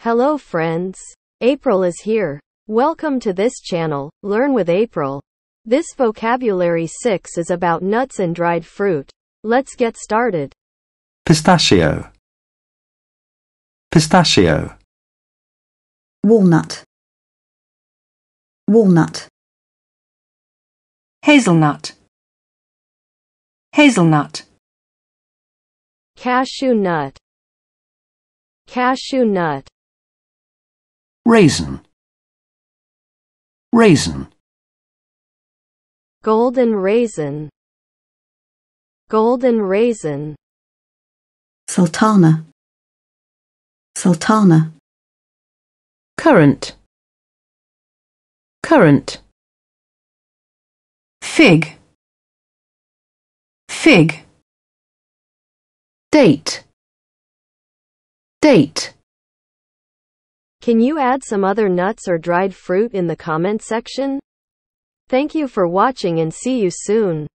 Hello friends. April is here. Welcome to this channel, Learn with April. This vocabulary 6 is about nuts and dried fruit. Let's get started. Pistachio. Pistachio. Walnut. Walnut. Hazelnut. Hazelnut. Cashew nut. Cashew nut. Raisin. Raisin. Golden raisin. Golden raisin. Sultana. Sultana. Currant. Currant. Fig. Fig. Date. Date. Can you add some other nuts or dried fruit in the comment section? Thank you for watching and see you soon.